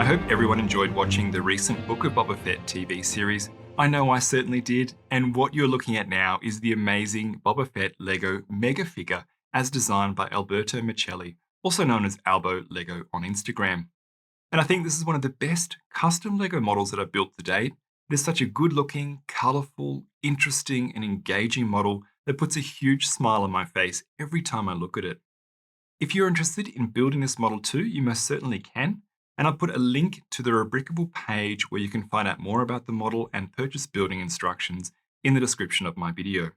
hope everyone enjoyed watching the recent Book of Boba Fett TV series. I know I certainly did, and what you're looking at now is the amazing Boba Fett Lego Mega figure as designed by Alberto, also known as Albo.Lego on Instagram. And I think this is one of the best custom Lego models that I've built to date. It is such a good looking, colourful, interesting and engaging model that puts a huge smile on my face every time I look at it. If you're interested in building this model too, you most certainly can. And I'll put a link to the Rebrickable page where you can find out more about the model and purchase building instructions in the description of my video.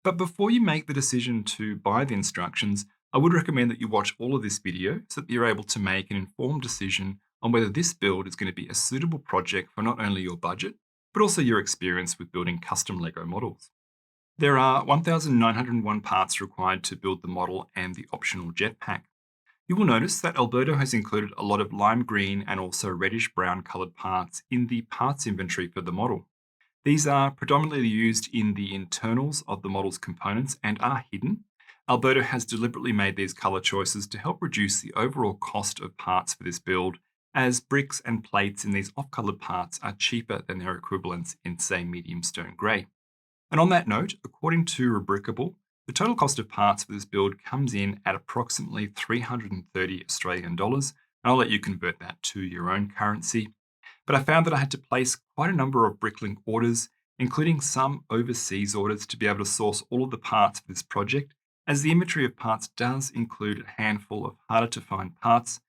But before you make the decision to buy the instructions, I would recommend that you watch all of this video so that you're able to make an informed decision on whether this build is going to be a suitable project for not only your budget, but also your experience with building custom Lego models. There are 1,901 parts required to build the model and the optional jetpack. You will notice that Alberto has included a lot of lime green and also reddish brown coloured parts in the parts inventory for the model. These are predominantly used in the internals of the model's components and are hidden. Alberto has deliberately made these colour choices to help reduce the overall cost of parts for this build, as bricks and plates in these off-coloured parts are cheaper than their equivalents in, say, medium stone grey. And on that note, according to Rebrickable, the total cost of parts for this build comes in at approximately 330 Australian dollars, and I'll let you convert that to your own currency. But I found that I had to place quite a number of BrickLink orders, including some overseas orders, to be able to source all of the parts for this project, as the inventory of parts does include a handful of harder to find parts.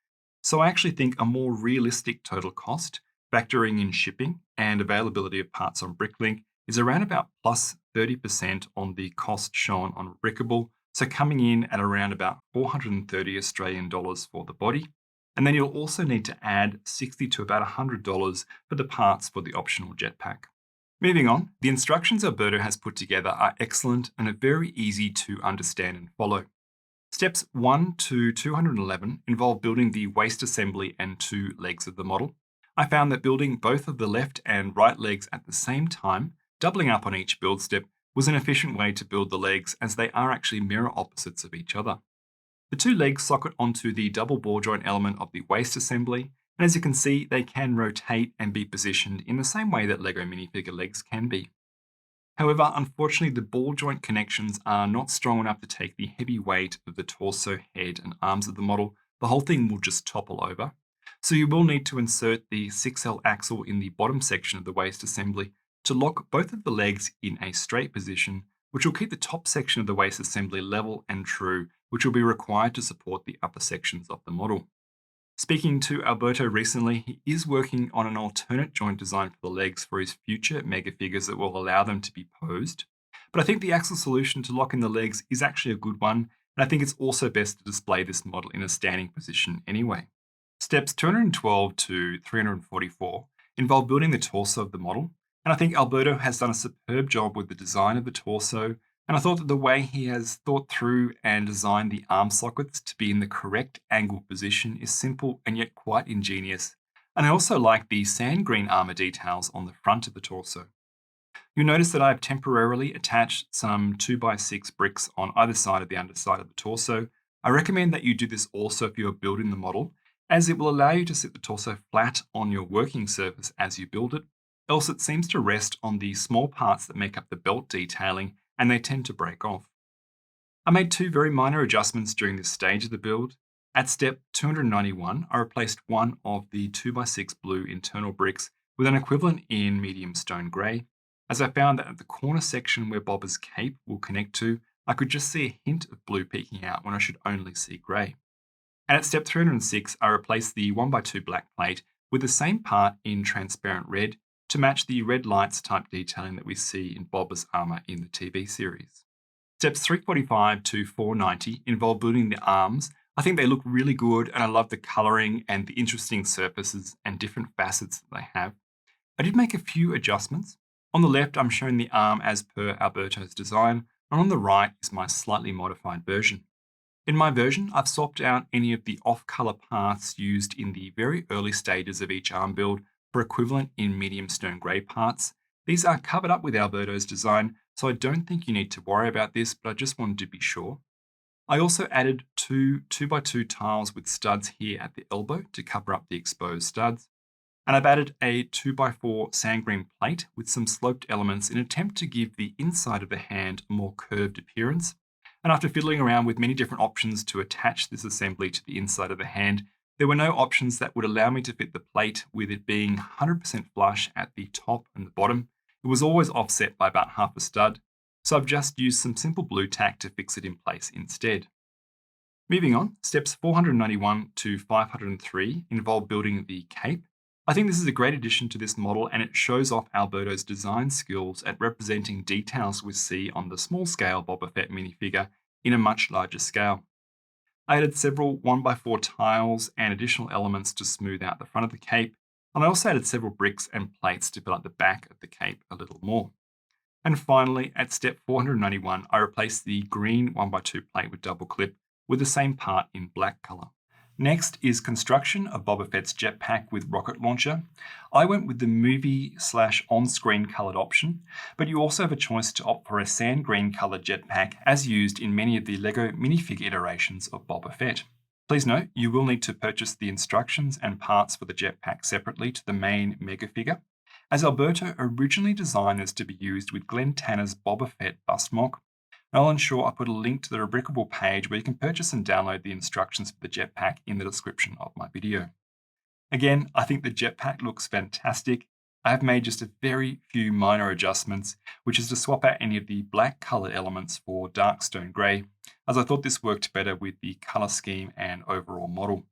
So I actually think a more realistic total cost, factoring in shipping and availability of parts on BrickLink, is around about plus 30% on the cost shown on Rebrickable, so coming in at around about 430 Australian dollars for the body. And then you'll also need to add 60 to about $100 for the parts for the optional jetpack. Moving on, the instructions Alberto has put together are excellent and are very easy to understand and follow. Steps 1 to 211 involve building the waist assembly and 2 legs of the model. I found that building both of the left and right legs at the same time, doubling up on each build step, was an efficient way to build the legs, as they are actually mirror opposites of each other. The 2 legs socket onto the double ball joint element of the waist assembly, and as you can see, they can rotate and be positioned in the same way that Lego minifigure legs can be. However, unfortunately, the ball joint connections are not strong enough to take the heavy weight of the torso, head, and arms of the model. The whole thing will just topple over. So you will need to insert the 6L axle in the bottom section of the waist assembly to lock both of the legs in a straight position, which will keep the top section of the waist assembly level and true, which will be required to support the upper sections of the model. Speaking to Alberto recently, he is working on an alternate joint design for the legs for his future mega figures that will allow them to be posed. But I think the axle solution to lock in the legs is actually a good one, and I think it's also best to display this model in a standing position anyway. Steps 212 to 344 involve building the torso of the model, and I think Alberto has done a superb job with the design of the torso, and I thought that the way he has thought through and designed the arm sockets to be in the correct angle position is simple and yet quite ingenious. And I also like the sand green armor details on the front of the torso. You'll notice that I've temporarily attached some 2x6 bricks on either side of the underside of the torso. I recommend that you do this also if you are building the model, as it will allow you to sit the torso flat on your working surface as you build it, else it seems to rest on the small parts that make up the belt detailing, and they tend to break off. I made 2 very minor adjustments during this stage of the build. At step 291, I replaced one of the 2x6 blue internal bricks with an equivalent in medium stone grey, as I found that at the corner section where Boba's cape will connect to, I could just see a hint of blue peeking out when I should only see grey. And at step 306, I replaced the 1x2 black plate with the same part in transparent red, to match the red lights type detailing that we see in Boba's armor in the TV series. Steps 345 to 490 involve building the arms. I think they look really good, and I love the colouring and the interesting surfaces and different facets that they have. I did make a few adjustments. On the left, I'm showing the arm as per Alberto's design, and on the right is my slightly modified version. In my version, I've swapped out any of the off-colour parts used in the very early stages of each arm build for equivalent in medium stone grey parts. These are covered up with Alberto's design, so I don't think you need to worry about this, but I just wanted to be sure. I also added two 2x2 tiles with studs here at the elbow to cover up the exposed studs. And I've added a 2x4 sand green plate with some sloped elements in an attempt to give the inside of the hand a more curved appearance. And after fiddling around with many different options to attach this assembly to the inside of the hand, there were no options that would allow me to fit the plate with it being 100% flush at the top and the bottom. It was always offset by about half a stud, so I've just used some simple blue tack to fix it in place instead. Moving on, steps 491 to 503 involve building the cape. I think this is a great addition to this model, and it shows off Alberto's design skills at representing details we see on the small scale Boba Fett minifigure in a much larger scale. I added several 1x4 tiles and additional elements to smooth out the front of the cape, and I also added several bricks and plates to fill out the back of the cape a little more. And finally, at step 491, I replaced the green 1x2 plate with double clip with the same part in black color. Next is construction of Boba Fett's jetpack with rocket launcher. I went with the movie/on-screen colored option, but you also have a choice to opt for a sand green colored jetpack as used in many of the Lego minifigure iterations of Boba Fett. Please note, you will need to purchase the instructions and parts for the jetpack separately to the main Mega figure, as Alberto originally designed this to be used with Glenn Tanner's Boba Fett bust mock. I'll ensure I put a link to the Rebrickable page where you can purchase and download the instructions for the jetpack in the description of my video. Again, I think the jetpack looks fantastic. I have made just a very few minor adjustments, which is to swap out any of the black colored elements for dark stone grey, as I thought this worked better with the color scheme and overall model.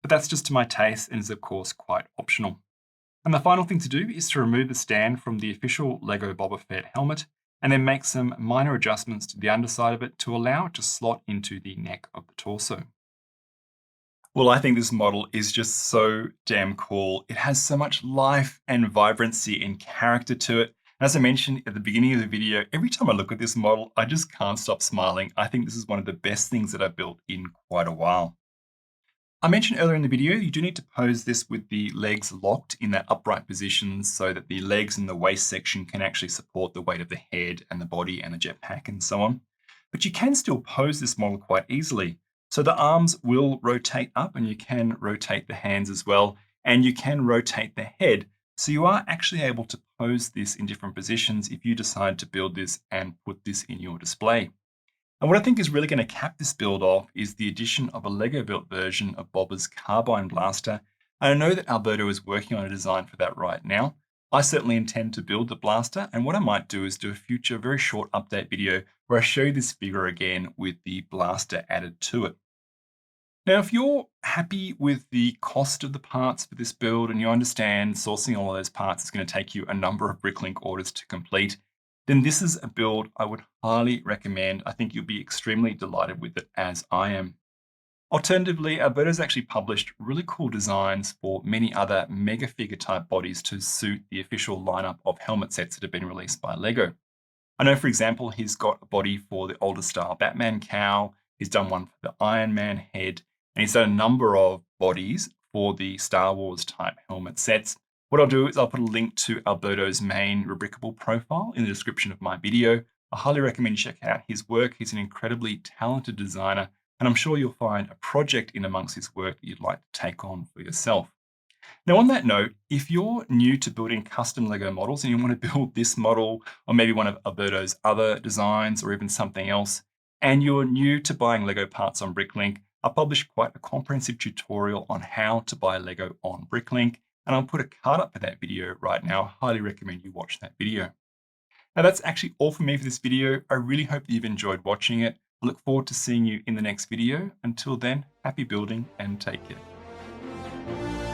But that's just to my taste and is of course quite optional. And the final thing to do is to remove the stand from the official Lego Boba Fett helmet, and then make some minor adjustments to the underside of it to allow it to slot into the neck of the torso. Well, I think this model is just so damn cool. It has so much life and vibrancy and character to it. And as I mentioned at the beginning of the video, every time I look at this model, I just can't stop smiling. I think this is one of the best things that I've built in quite a while. I mentioned earlier in the video, you do need to pose this with the legs locked in that upright position so that the legs and the waist section can actually support the weight of the head and the body and the jetpack and so on. But you can still pose this model quite easily. So the arms will rotate up and you can rotate the hands as well, and you can rotate the head. So you are actually able to pose this in different positions if you decide to build this and put this in your display. And what I think is really going to cap this build off is the addition of a Lego built version of Boba's carbine blaster. And I know that Alberto is working on a design for that right now. I certainly intend to build the blaster, and what I might do is do a future very short update video where I show you this figure again with the blaster added to it. Now, if you're happy with the cost of the parts for this build and you understand sourcing all of those parts is going to take you a number of BrickLink orders to complete, then this is a build I would highly recommend. I think you'll be extremely delighted with it, as I am. Alternatively, Alberto's actually published really cool designs for many other mega figure type bodies to suit the official lineup of helmet sets that have been released by Lego. I know, for example, he's got a body for the older style Batman cowl, he's done one for the Iron Man head, and he's done a number of bodies for the Star Wars type helmet sets. What I'll do is I'll put a link to Alberto's main Rebrickable profile in the description of my video. I highly recommend you check out his work. He's an incredibly talented designer, and I'm sure you'll find a project in amongst his work that you'd like to take on for yourself. Now, on that note, if you're new to building custom Lego models and you want to build this model or maybe one of Alberto's other designs or even something else, and you're new to buying Lego parts on BrickLink, I published quite a comprehensive tutorial on how to buy Lego on BrickLink, and I'll put a card up for that video right now. I highly recommend you watch that video. Now, that's actually all from me for this video. I really hope that you've enjoyed watching it. I look forward to seeing you in the next video. Until then, happy building and take care.